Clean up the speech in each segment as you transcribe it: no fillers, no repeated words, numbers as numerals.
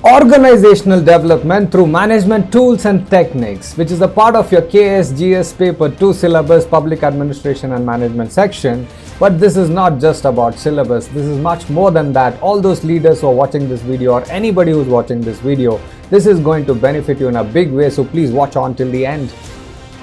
Organizational development through management tools and techniques, which is a part of your KAS paper 2 syllabus, public administration and management section. But this is not just about syllabus, this is much more than that. All those leaders who are watching this video or anybody who's watching this video, this is going to benefit you in a big way, so please watch on till the end.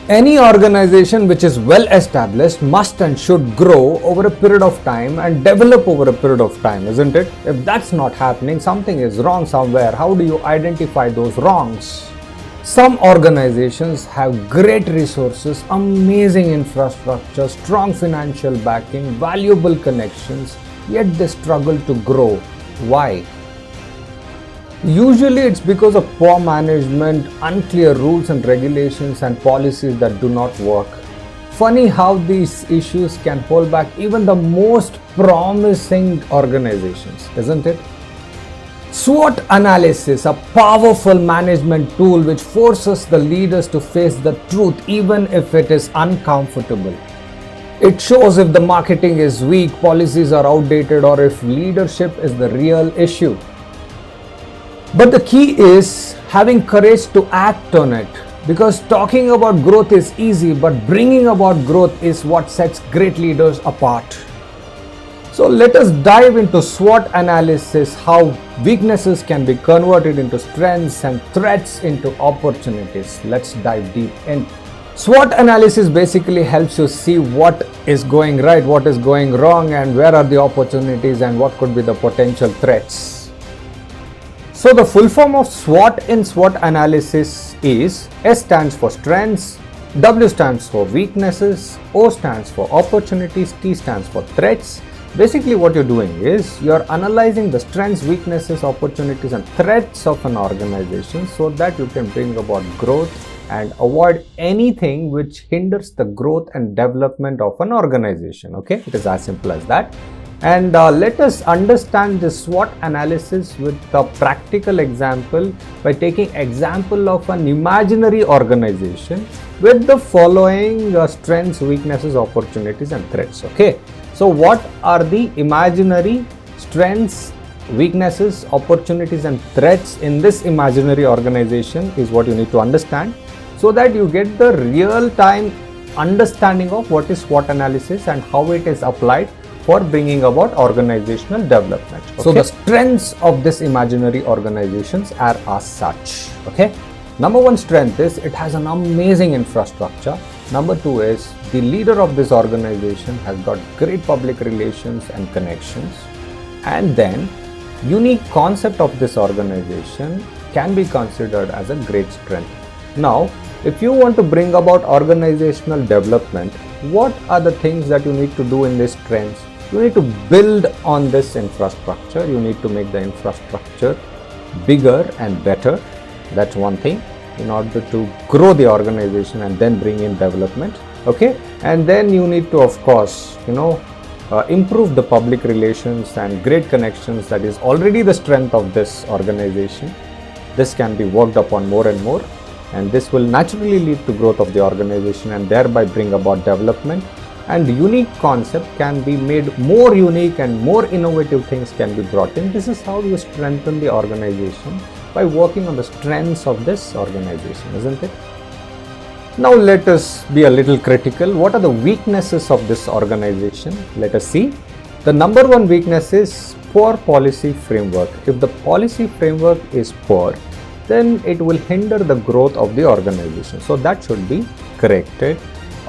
Any organization which is well established must and should grow over a period of time and develop over a period of time, isn't it? If that's not happening, something is wrong somewhere. How do you identify those wrongs? Some organizations have great resources, amazing infrastructure, strong financial backing, valuable connections, yet they struggle to grow. Why? Usually it's because of poor management, unclear rules and regulations and policies that do not work. Funny how these issues can hold back even the most promising organizations, isn't it? SWOT Analysis, a powerful management tool which forces the leaders to face the truth even if it is uncomfortable. It shows if the marketing is weak, policies are outdated, or if leadership is the real issue. But the key is having courage to act on it, because talking about growth is easy, but bringing about growth is what sets great leaders apart. So let us dive into SWOT analysis, how weaknesses can be converted into strengths and threats into opportunities. Let's dive deep in. SWOT analysis basically helps you see what is going right, what is going wrong, and where are the opportunities and what could be the potential threats. So the full form of SWOT in SWOT analysis is S stands for strengths, W stands for weaknesses, O stands for opportunities, T stands for threats. Basically what you're doing is you're analyzing the strengths, weaknesses, opportunities and threats of an organization so that you can bring about growth and avoid anything which hinders the growth and development of an organization. Okay, it is as simple as that. And let us understand this SWOT analysis with a practical example by taking example of an imaginary organization with the following strengths, weaknesses, opportunities and threats. Okay, so what are the imaginary strengths, weaknesses, opportunities and threats in this imaginary organization is what you need to understand, so that you get the real-time understanding of what is SWOT analysis and how it is applied for bringing about organizational development. Okay? So the strengths of this imaginary organizations are as such. Okay, number one strength is it has an amazing infrastructure. Number two is the leader of this organization has got great public relations and connections. And then unique concept of this organization can be considered as a great strength. Now, if you want to bring about organizational development, what are the things that you need to do in these strengths? You need to build on this infrastructure. You need to make the infrastructure bigger and better. That's one thing, in order to grow the organization and then bring in development. Okay, and then you need to, of course, improve the public relations and great connections. That is already the strength of this organization. This can be worked upon more and more, and this will naturally lead to growth of the organization and thereby bring about development. And unique concept can be made more unique and more innovative things can be brought in. This is how you strengthen the organization, by working on the strengths of this organization, isn't it? Now let us be a little critical. What are the weaknesses of this organization? Let us see. The number one weakness is poor policy framework. If the policy framework is poor, then it will hinder the growth of the organization. So that should be corrected.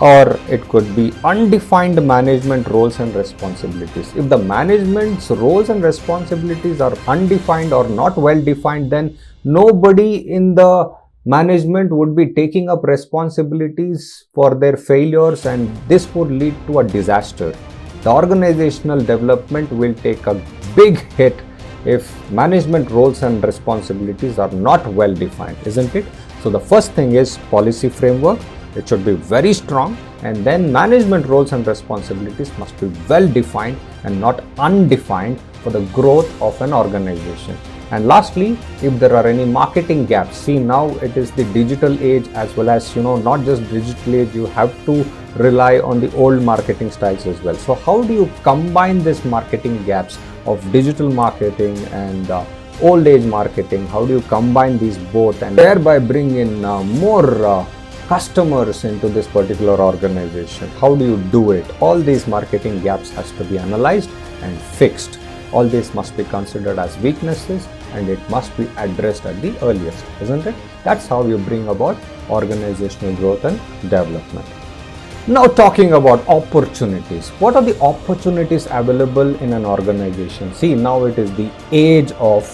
Or it could be undefined management roles and responsibilities. If the management's roles and responsibilities are undefined or not well defined, then nobody in the management would be taking up responsibilities for their failures, and this would lead to a disaster. The organizational development will take a big hit if management roles and responsibilities are not well defined, isn't it? So the first thing is policy framework. It should be very strong, and then management roles and responsibilities must be well defined and not undefined for the growth of an organization. And lastly, if there are any marketing gaps, see, now it is the digital age, as well as, not just digital age, you have to rely on the old marketing styles as well. So how do you combine these marketing gaps of digital marketing and old age marketing? How do you combine these both and thereby bring in more customers into this particular organization? How do you do it? All these marketing gaps has to be analyzed and fixed. All this must be considered as weaknesses and it must be addressed at the earliest, isn't it? That's how you bring about organizational growth and development. Now talking about opportunities. What are the opportunities available in an organization? See, now it is the age of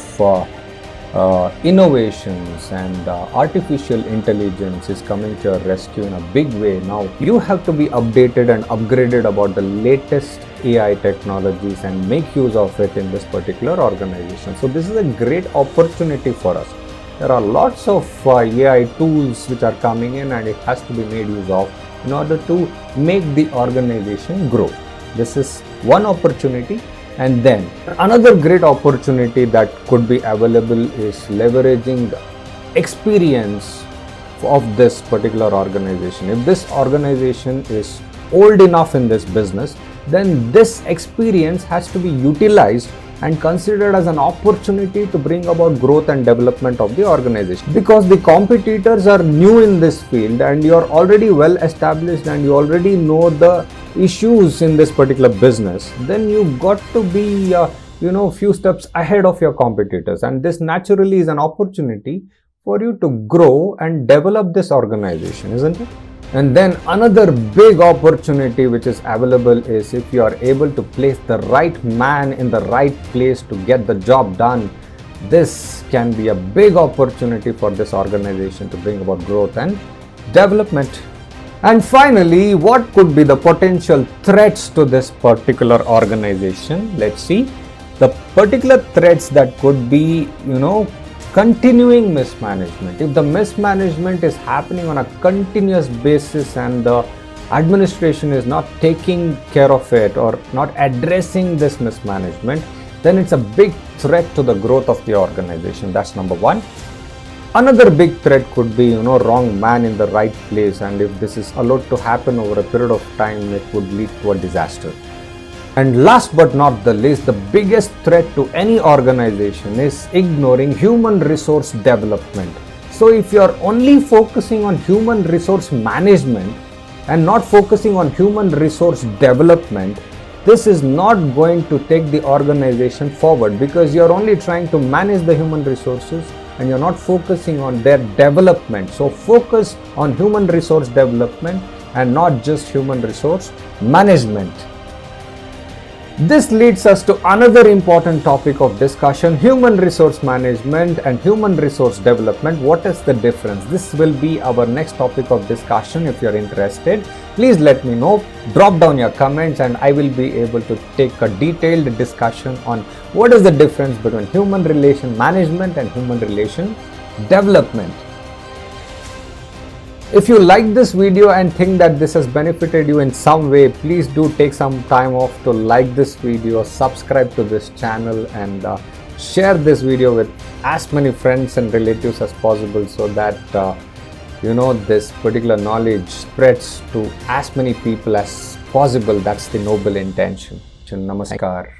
innovations and artificial intelligence is coming to your rescue in a big way. Now you have to be updated and upgraded about the latest AI technologies and make use of it in this particular organization. So this is a great opportunity for us. There are lots of AI tools which are coming in and it has to be made use of in order to make the organization grow. This is one opportunity. And then another great opportunity that could be available is leveraging the experience of this particular organization. If this organization is old enough in this business, then this experience has to be utilized and considered as an opportunity to bring about growth and development of the organization. Because the competitors are new in this field and you are already well established and you already know the issues in this particular business, then you got to be few steps ahead of your competitors, and this naturally is an opportunity for you to grow and develop this organization, isn't it? And then another big opportunity which is available is if you are able to place the right man in the right place to get the job done. This can be a big opportunity for this organization to bring about growth and development. And finally, what could be the potential threats to this particular organization? Let's see. The particular threats that could be, continuing mismanagement. If the mismanagement is happening on a continuous basis and the administration is not taking care of it or not addressing this mismanagement, then it's a big threat to the growth of the organization. That's number one. Another big threat could be, wrong man in the right place, and if this is allowed to happen over a period of time, it would lead to a disaster. And last but not the least, the biggest threat to any organization is ignoring human resource development. So if you are only focusing on human resource management and not focusing on human resource development, this is not going to take the organization forward, because you are only trying to manage the human resources and you're not focusing on their development. So focus on human resource development and not just human resource management. This leads us to another important topic of discussion: human resource management and human resource development. What is the difference? This will be our next topic of discussion. If you're interested, please let me know. Drop down your comments and I will be able to take a detailed discussion on what is the difference between human relation management and human relation development. If you like this video and think that this has benefited you in some way, please do take some time off to like this video, subscribe to this channel, and share this video with as many friends and relatives as possible, so that this particular knowledge spreads to as many people as possible. That's the noble intention. Namaskar.